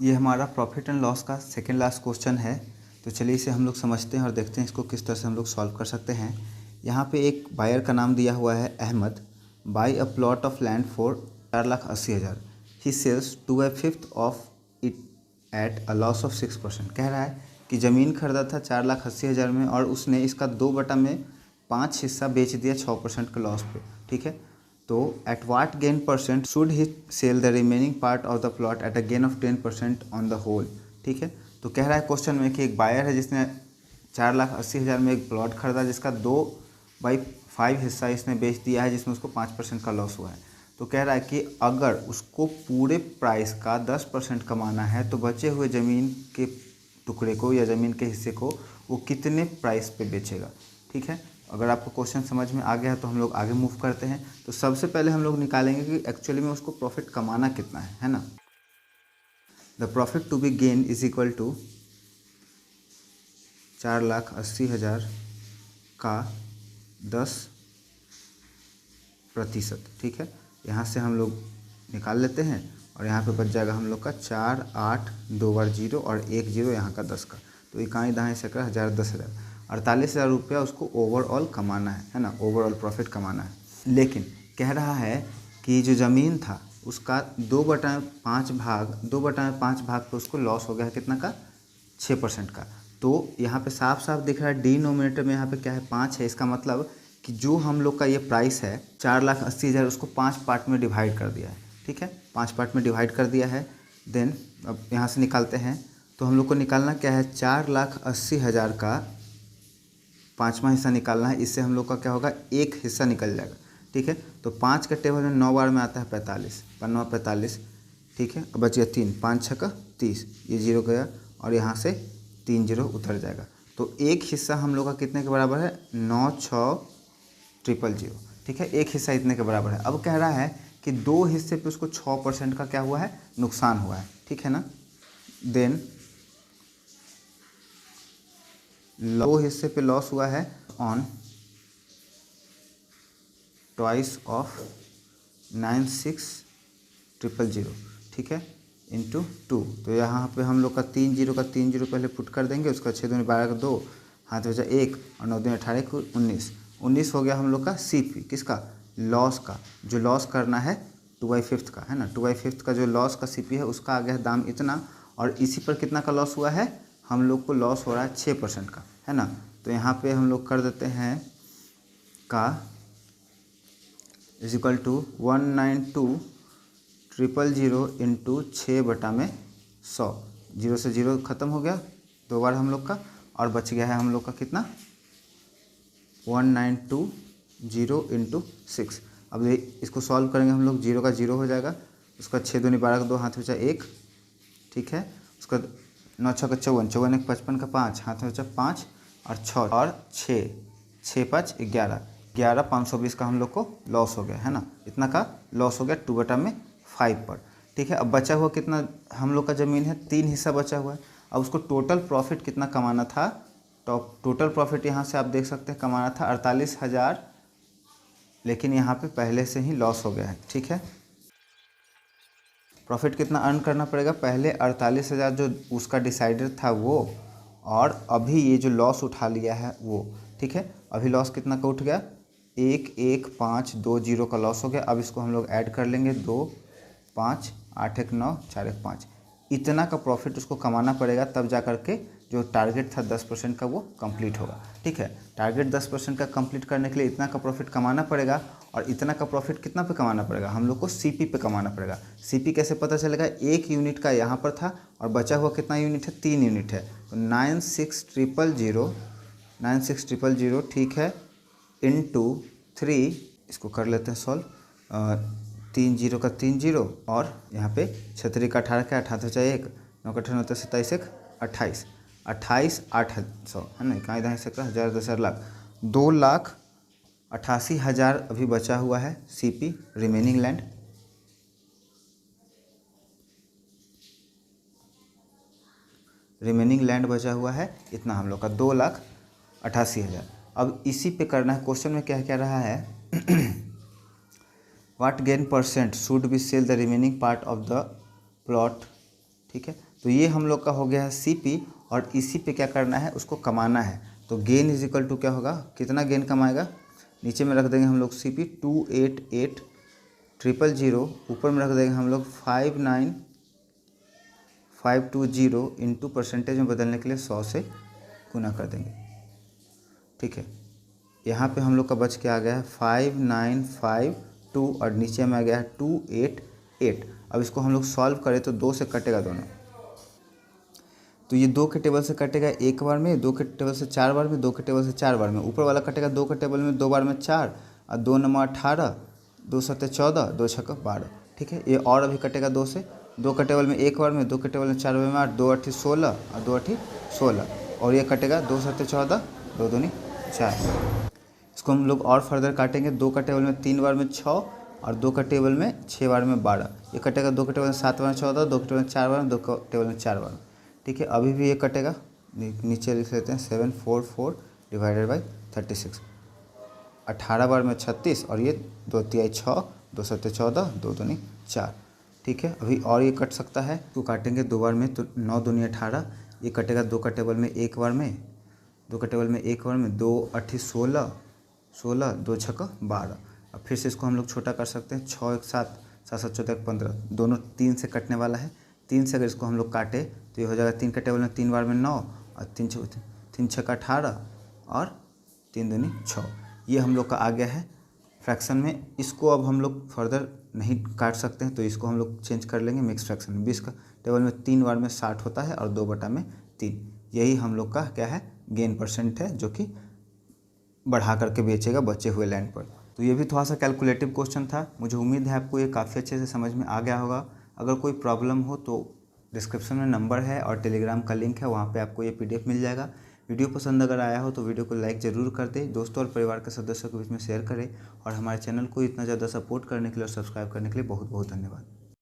ये हमारा profit and loss का सेकेंड लास्ट क्वेश्चन है। तो चलिए इसे हम लोग समझते हैं और देखते हैं इसको किस तरह से हम लोग सॉल्व कर सकते हैं। यहाँ पे एक बायर का नाम दिया हुआ है Ahmed. Buy a plot of land for 4,80,000। He sells 2/5 of it at a loss of 6%। कह रहा है कि ज़मीन खरीदा था 4,80,000 में और उसने इसका 2/5 हिस्सा बेच दिया 6% के लॉस पे। ठीक है, तो at what gain percent should he sell the remaining part of the plot at a gain of 10% on the whole. ठीक है, तो कह रहा है क्वेश्चन में कि एक बायर है जिसने 4,80,000 में एक प्लॉट खरीदा जिसका 2/5 हिस्सा इसने बेच दिया है जिसमें उसको 5% का लॉस हुआ है। तो कह रहा है कि अगर उसको पूरे प्राइस का 10% कमाना है तो बचे हुए ज़मीन के टुकड़े को या ज़मीन के हिस्से को वो कितने प्राइस पे बेचेगा। ठीक है, अगर आपको क्वेश्चन समझ में आ गया तो हम लोग आगे मूव करते हैं। तो सबसे पहले हम लोग निकालेंगे कि एक्चुअली में उसको प्रॉफिट कमाना कितना है ना। The profit to be gain is equal to 4,80,000 का 10%। ठीक है, यहाँ से हम लोग निकाल लेते हैं और यहाँ पे बच जाएगा हम लोग का 4, 8, 2 बार 0 और 1 0 यहाँ का 10 का। तो इकाई दहाई सकरा 1000 10,000 48,000 रुपया उसको ओवरऑल कमाना है ना, ओवरऑल प्रॉफिट कमाना है। लेकिन कह रहा है कि जो ज़मीन था उसका 2/5 भाग पे उसको लॉस हो गया है कितना का, 6% का। तो यहाँ पे साफ साफ दिख रहा है डिनोमिनेटर में यहाँ पे क्या है, 5 है। इसका मतलब कि जो हम लोग का ये प्राइस है 4,80,000 उसको 5 पार्ट में डिवाइड कर दिया है। ठीक है, 5 पार्ट में डिवाइड कर दिया है। देन अब यहाँ से निकालते हैं तो हम लोग को निकालना क्या है, 4,80,000 का 5वां हिस्सा निकालना है। इससे हम लोग का क्या होगा, एक हिस्सा निकल जाएगा। ठीक है, तो 5 के टेबल में 9 बार में आता है 45, 9 45। ठीक है, अब बच गया 3, 5 6 का 30, ये 0 गया और यहाँ से 3 0 उतर जाएगा। तो एक हिस्सा हम लोग का कितने के बराबर है, 9,6,000। ठीक है, एक हिस्सा इतने के बराबर है। अब कह रहा है कि 2 हिस्से पे उसको 6% का क्या हुआ है, नुकसान हुआ है। ठीक है ना, देन 2 हिस्से पे लॉस हुआ है ऑन ट्वाइस ऑफ 96,000। ठीक है, इंटू 2। तो यहाँ पे हम लोग का 3 0 का 3 0 पहले पुट कर देंगे। उसका 6 दूनी 12 का 2, हाथ बचा 1 और 9 दूनी 18 को 19 हो गया हम लोग का CP किसका, लॉस का। जो लॉस करना है 2/5 का है ना, 2/5 का जो लॉस का CP है उसका आ गया है दाम इतना। और इसी पर कितना का लॉस हुआ है, हम लोग को लॉस हो रहा है 6% का है ना। तो यहाँ पे हम लोग कर देते हैं का इज इक्वल टू 192,000 इंटू 6/100। 0 से 0 ख़त्म हो गया 2 बार हम लोग का, और बच गया है हम लोग का कितना, 192,000 इंटू 6। अब इसको सॉल्व करेंगे हम लोग, 0 का 0 हो जाएगा। उसका 6 दूनी 12 का 2, हाथ बचा 1। ठीक है, उसका 9 6 का 54, 54 1 55 का 5, हाथ बचा 5 और 6 और 6, 6 5 11, 520 का हम लोग को लॉस हो गया है ना। इतना का लॉस हो गया 2/5 पर। ठीक है, अब बचा हुआ कितना हम लोग का ज़मीन है, 3 हिस्सा बचा हुआ है। अब उसको टोटल प्रॉफिट कितना कमाना था, टोटल प्रॉफिट यहाँ से आप देख सकते हैं कमाना था 48,000, लेकिन यहाँ पे पहले से ही लॉस हो गया है। ठीक है, प्रॉफिट कितना अर्न करना पड़ेगा, पहले 48,000 जो उसका डिसाइडेड था वो, और अभी ये जो लॉस उठा लिया है वो। ठीक है, अभी लॉस कितना का उठ गया, 1,1,5,2,0 का लॉस हो गया। अब इसको हम लोग ऐड कर लेंगे, 2 5 8 1 9 4 1 5। इतना का प्रॉफिट उसको कमाना पड़ेगा, तब जा कर के जो टारगेट था 10% का वो कंप्लीट होगा। ठीक है, टारगेट 10% का कंप्लीट करने के लिए इतना का प्रॉफिट कमाना पड़ेगा। और इतना का प्रॉफिट कितना पे कमाना पड़ेगा, हम लोग को CP पे कमाना पड़ेगा। CP कैसे पता चलेगा, 1 यूनिट का यहाँ पर था और बचा हुआ कितना यूनिट है, 3 यूनिट है। तो 96,000 ठीक है, इंटू 3, इसको कर लेते हैं सॉल्व। 3 0 का 3 0 और यहाँ पे 6 का 18 का 18 बचा 1, 9 का 18 27 1 28, 28,800 है ना, इकाई दहाई सकरा 1000 10,000 लाख, 2,88,000 अभी बचा हुआ है CP remaining land. Remaining land बचा हुआ है इतना हम लोग का 2,88,000। अब इसी पे करना है। क्वेश्चन में क्या कह रहा है, what gain percent should be sell the remaining part of the plot ठीक है। तो ये हम लोग का हो गया है CP, और इसी पे क्या करना है, उसको कमाना है। तो गेन इज इक्वल टू क्या होगा, कितना गेन कमाएगा, नीचे में रख देंगे हम लोग CP 288,000, ऊपर में रख देंगे हम लोग 59520 इंटू परसेंटेज में बदलने के लिए 100 से गुना कर देंगे। ठीक है, यहाँ पे हम लोग का बच के आ गया है 5952 और नीचे में आ गया है 288। अब इसको हम लोग सॉल्व करें तो 2 से कटेगा दोनों, तो ये 2 के टेबल से कटेगा एक बार में, 2 के टेबल से 4 बार में, 2 के टेबल से 4 बार में, ऊपर वाला कटेगा 2 के टेबल में 2 बार में 4 और 2 नंबर 18, 2 सत्ते 14, 2 छक्का 12। ठीक है, ये और अभी कटेगा 2 से, 2 के टेबल में एक बार में, 2 के टेबल में 4 बार में 8, 2 8 16 और 2 8 16, और ये कटेगा 2 सत्ते 14, 2 दूनी 4। इसको हम लोग और फर्दर काटेंगे, 2 का टेबल में 3 बार में 6 और 2 का टेबल में 6 बार में 12, ये कटेगा 2 के टेबल में 7 बार में 14, 2 के टेबल में 4 बार में, 2 के टेबल में 4 बार में। ठीक है, अभी भी ये कटेगा, नीचे लिख लेते हैं 744 डिवाइडेड बाई 36, 18 बार में 36 और ये 2 तिहाई 6, 2 सत्ते 14, 2 दूनी 4। ठीक है, अभी और ये कट सकता है, तो काटेंगे 2 बार में, तो 9 दूनी 18, ये कटेगा 2 का टेबल में एक बार में, 2 का टेबल में एक बार में, 2 8 16, 16, 2 छक्का 12। अब फिर से इसको हम लोग छोटा कर सकते हैं, 6 1 7, 7 7 14 15, दोनों 3 से कटने वाला है, 3 से अगर इसको हम लोग काटे तो ये हो जाएगा 3 के टेबल में 3 बार में 9 और 3 छक्का 18 और 3 दूनी 6। ये हम लोग का आ गया है फ्रैक्शन में। इसको अब हम लोग फर्दर नहीं काट सकते हैं, तो इसको हम लोग चेंज कर लेंगे मिक्स फ्रैक्शन में। 20 का टेबल में 3 बार में 60 होता है और 2/3, यही हम लोग का क्या है, गेन परसेंट है, जो कि बढ़ा करके बेचेगा बचे हुए लैंड पर। तो ये भी थोड़ा सा कैलकुलेटिव क्वेश्चन था, मुझे उम्मीद है आपको ये काफ़ी अच्छे से समझ में आ गया होगा। अगर कोई प्रॉब्लम हो तो डिस्क्रिप्शन में नंबर है और टेलीग्राम का लिंक है, वहाँ पे आपको ये PDF मिल जाएगा। वीडियो पसंद अगर आया हो तो वीडियो को लाइक ज़रूर कर दें, दोस्तों और परिवार के सदस्यों के बीच में शेयर करें, और हमारे चैनल को इतना ज़्यादा सपोर्ट करने के लिए और सब्सक्राइब करने के लिए बहुत बहुत धन्यवाद।